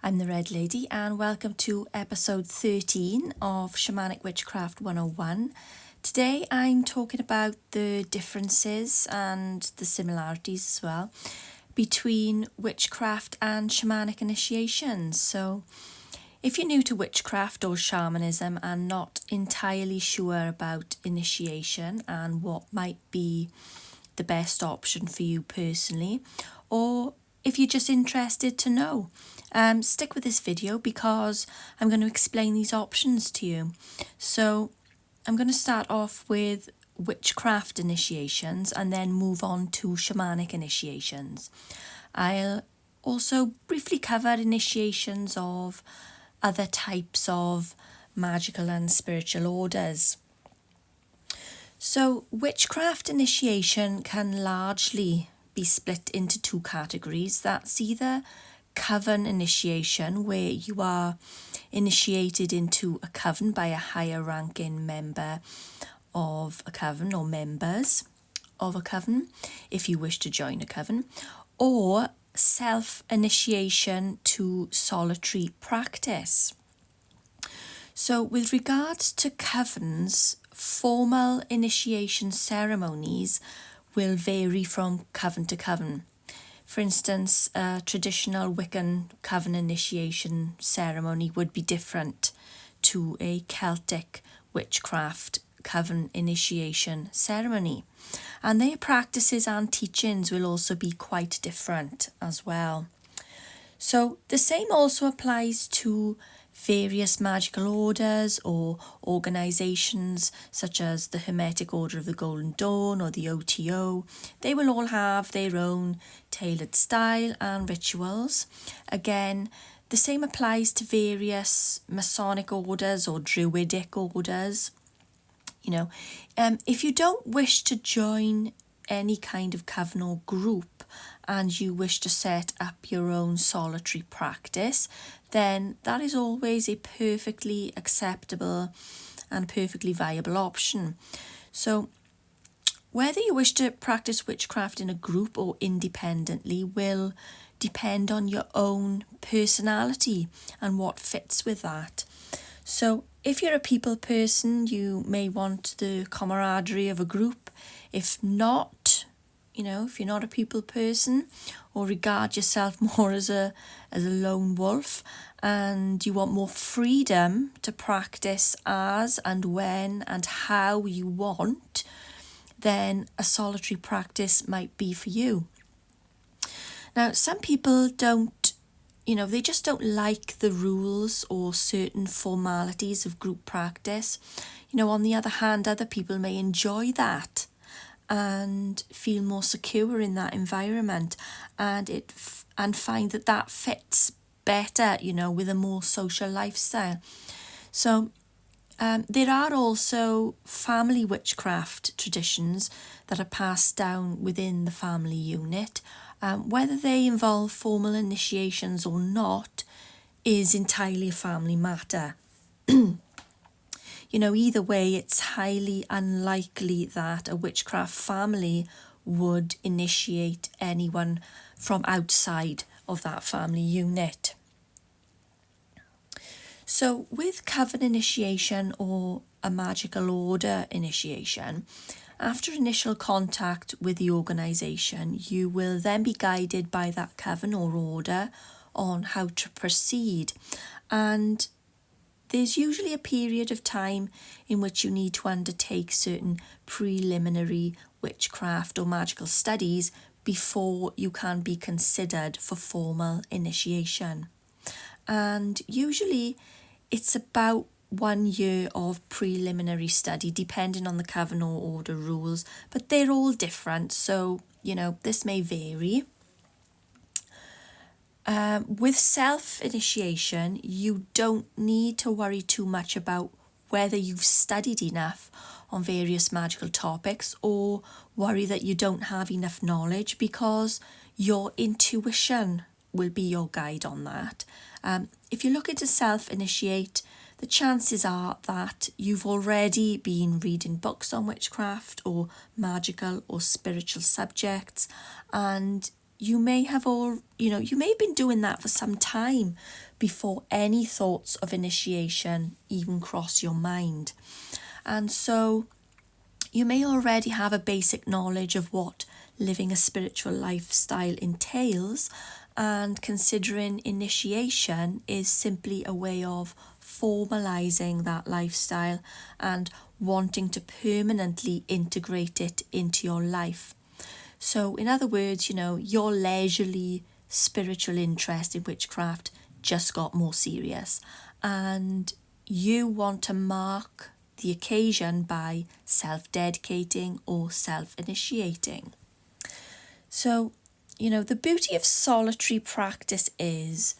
I'm the Red Lady and welcome to episode 13 of Shamanic Witchcraft 101. Today I'm talking about the differences and the similarities as well between witchcraft and shamanic initiations. So if you're new to witchcraft or shamanism and not entirely sure about initiation and what might be the best option for you personally, or if you're just interested to know, stick with this video because I'm going to explain these options to you. So I'm going to start off with witchcraft initiations and then move on to shamanic initiations. I'll also briefly cover initiations of other types of magical and spiritual orders. So witchcraft initiation can largely be split into two categories. That's either coven initiation, where you are initiated into a coven by a higher ranking member of a coven or members of a coven, if you wish to join a coven, or self-initiation to solitary practice. So with regards to covens, formal initiation ceremonies will vary from coven to coven. For instance, a traditional Wiccan coven initiation ceremony would be different to a Celtic witchcraft coven initiation ceremony. And their practices and teachings will also be quite different as well. So the same also applies to various magical orders or organisations such as the Hermetic Order of the Golden Dawn or the OTO. They will all have their own tailored style and rituals. Again, the same applies to various Masonic orders or Druidic orders. If you don't wish to join any kind of coven or group and you wish to set up your own solitary practice, then that is always a perfectly acceptable and perfectly viable option. So whether you wish to practice witchcraft in a group or independently will depend on your own personality and what fits with that. So if you're a people person, you may want the camaraderie of a group. If not, if you're not a people person or regard yourself more as a lone wolf and you want more freedom to practice as and when and how you want, then a solitary practice might be for you. Now, some people they just don't like the rules or certain formalities of group practice. On the other hand, other people may enjoy that and feel more secure in that environment and find that fits better, with a more social lifestyle. So there are also family witchcraft traditions that are passed down within the family unit. Whether they involve formal initiations or not is entirely a family matter. Either way, it's highly unlikely that a witchcraft family would initiate anyone from outside of that family unit. So with coven initiation or a magical order initiation, after initial contact with the organisation, you will then be guided by that coven or order on how to proceed. And there's usually a period of time in which you need to undertake certain preliminary witchcraft or magical studies before you can be considered for formal initiation. And usually it's about 1 year of preliminary study, depending on the coven or order rules, but they're all different, so this may vary. With self-initiation, you don't need to worry too much about whether you've studied enough on various magical topics or worry that you don't have enough knowledge, because your intuition will be your guide on that. If you're looking to self-initiate, the chances are that you've already been reading books on witchcraft or magical or spiritual subjects, and you may have been doing that for some time before any thoughts of initiation even cross your mind. And so you may already have a basic knowledge of what living a spiritual lifestyle entails, and considering initiation is simply a way of formalizing that lifestyle and wanting to permanently integrate it into your life. So in other words, your leisurely spiritual interest in witchcraft just got more serious, and you want to mark the occasion by self-dedicating or self-initiating. So, the beauty of solitary practice is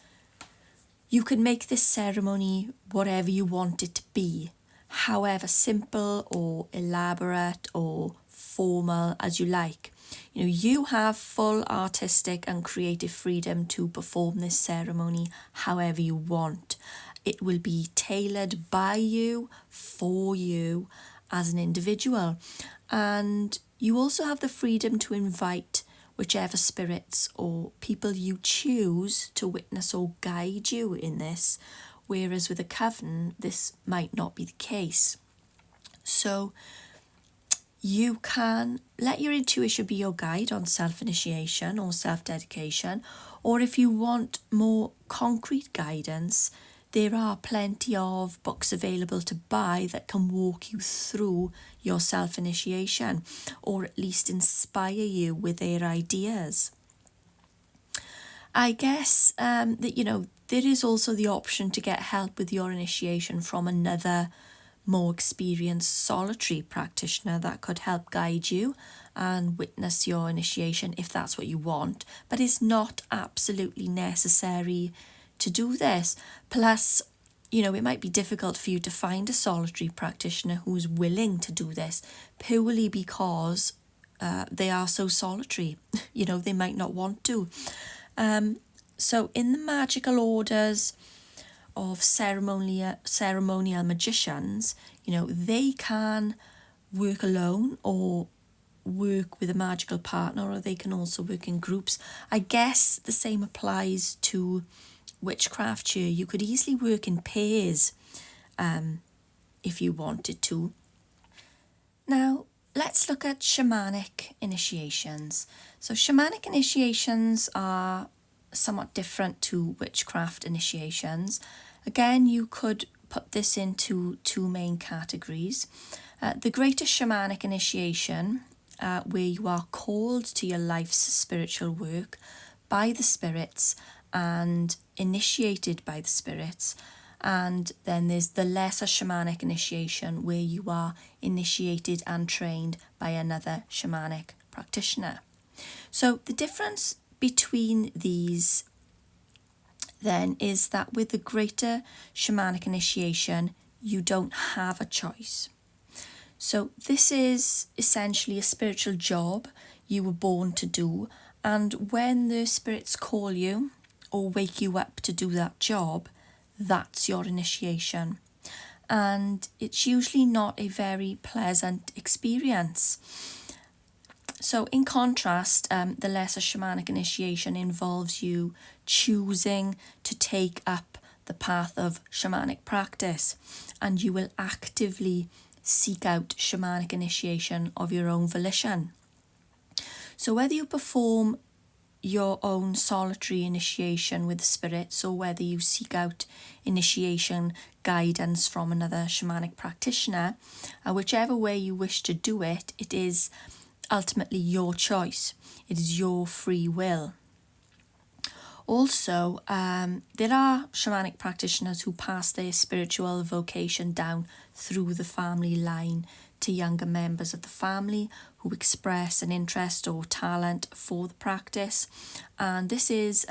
you can make this ceremony whatever you want it to be, however simple or elaborate or formal as you like. You have full artistic and creative freedom to perform this ceremony however you want. It will be tailored by you, for you as an individual. And you also have the freedom to invite whichever spirits or people you choose to witness or guide you in this, whereas with a coven, this might not be the case. So you can let your intuition be your guide on self-initiation or self-dedication, or if you want more concrete guidance, there are plenty of books available to buy that can walk you through your self-initiation, or at least inspire you with their ideas. I guess that, there is also the option to get help with your initiation from another more experienced solitary practitioner that could help guide you and witness your initiation if that's what you want, but it's not absolutely necessary to do this. Plus, it might be difficult for you to find a solitary practitioner who's willing to do this purely because they are so solitary. They might not want to. So in the magical orders of ceremonial magicians, they can work alone or work with a magical partner, or they can also work in groups. I guess the same applies to witchcraft here. You could easily work in pairs if you wanted to. Now, let's look at shamanic initiations. So shamanic initiations are somewhat different to witchcraft initiations. Again, you could put this into two main categories. The greater shamanic initiation, where you are called to your life's spiritual work by the spirits and initiated by the spirits. And then there's the lesser shamanic initiation, where you are initiated and trained by another shamanic practitioner. So the difference between these then is that with the greater shamanic initiation, you don't have a choice. So this is essentially a spiritual job you were born to do, and when the spirits call you or wake you up to do that job, that's your initiation. And it's usually not a very pleasant experience. So in contrast, the lesser shamanic initiation involves you choosing to take up the path of shamanic practice, and you will actively seek out shamanic initiation of your own volition. So whether you perform your own solitary initiation with the spirits, or whether you seek out initiation guidance from another shamanic practitioner, whichever way you wish to do it, it is ultimately your choice. It is your free will. Also, there are shamanic practitioners who pass their spiritual vocation down through the family line to younger members of the family who express an interest or talent for the practice. And this is,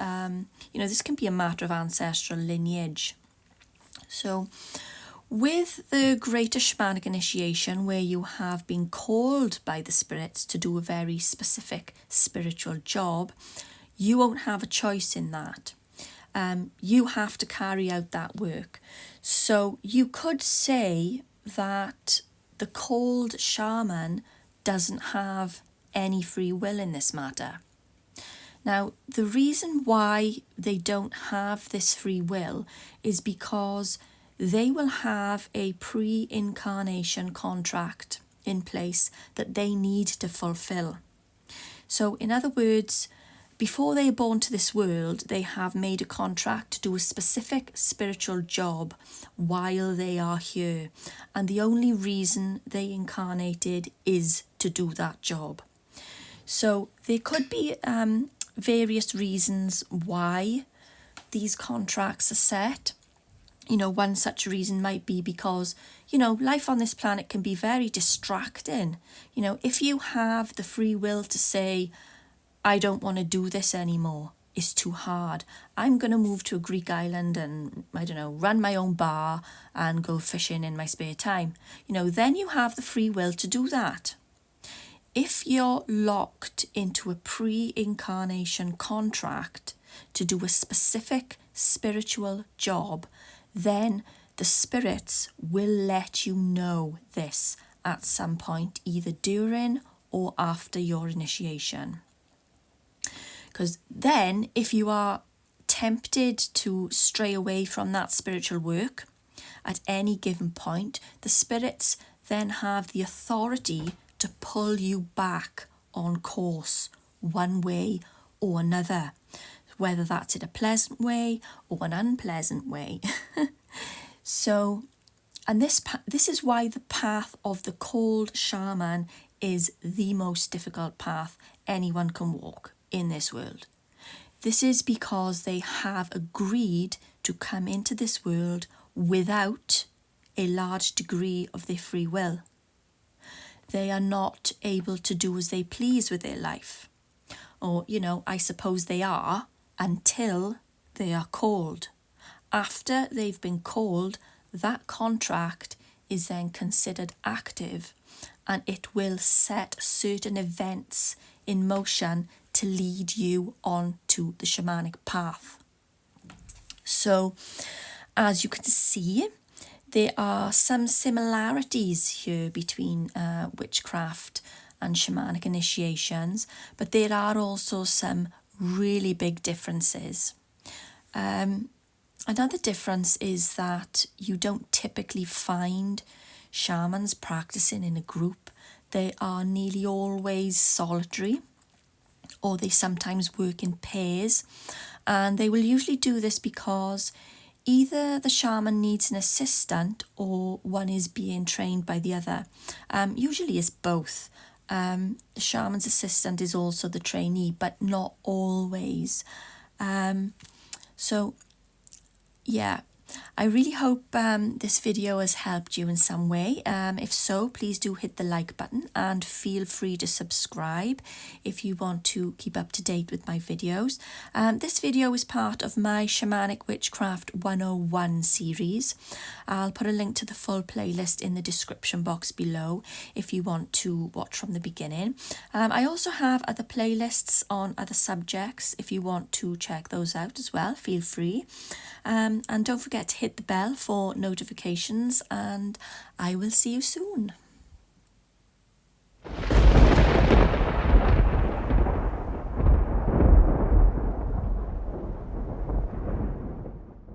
this can be a matter of ancestral lineage. So with the greater shamanic initiation, where you have been called by the spirits to do a very specific spiritual job, you won't have a choice in that. You have to carry out that work. So you could say that the called shaman doesn't have any free will in this matter. Now, the reason why they don't have this free will is because they will have a pre-incarnation contract in place that they need to fulfill. So, in other words, before they are born to this world, they have made a contract to do a specific spiritual job while they are here. And the only reason they incarnated is to do that job. So there could be various reasons why these contracts are set. You know, one such reason might be because, you know, life on this planet can be very distracting. You know, if you have the free will to say, I don't want to do this anymore, it's too hard, I'm going to move to a Greek island and, I don't know, run my own bar and go fishing in my spare time. You know, then you have the free will to do that. If you're locked into a pre-incarnation contract to do a specific spiritual job, then the spirits will let you know this at some point, either during or after your initiation. Because then, if you are tempted to stray away from that spiritual work at any given point, the spirits then have the authority to pull you back on course one way or another, whether that's in a pleasant way or an unpleasant way. So, and this is why the path of the called shaman is the most difficult path anyone can walk in this world. This is because they have agreed to come into this world without a large degree of their free will. They are not able to do as they please with their life. Or, you know, I suppose they are until they are called. After they've been called, that contract is then considered active, and it will set certain events in motion to lead you on to the shamanic path. So, as you can see, there are some similarities here between witchcraft and shamanic initiations, but there are also some really big differences. Another difference is that you don't typically find shamans practicing in a group. They are nearly always solitary, or they sometimes work in pairs, and they will usually do this because either the shaman needs an assistant or one is being trained by the other. Usually it's both. The shaman's assistant is also the trainee, but not always. So yeah, I really hope this video has helped you in some way. If so, please do hit the like button and feel free to subscribe if you want to keep up to date with my videos. This video is part of my Shamanic Witchcraft 101 series. I'll put a link to the full playlist in the description box below if you want to watch from the beginning. I also have other playlists on other subjects if you want to check those out as well. Feel free. And don't forget to hit the bell for notifications, and I will see you soon.